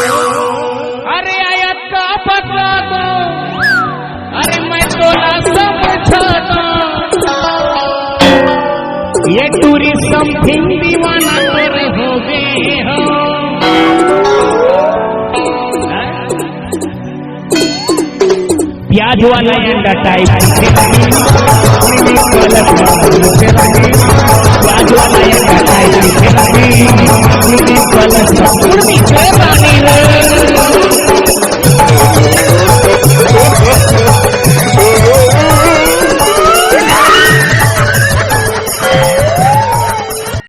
अरे आयत का पता दो, अरे मैं तोला समझाता, ये टूरिज्म दीवाना कर हो गए हो। प्याज वाला अंडा टाइप प्याज वाला अंडा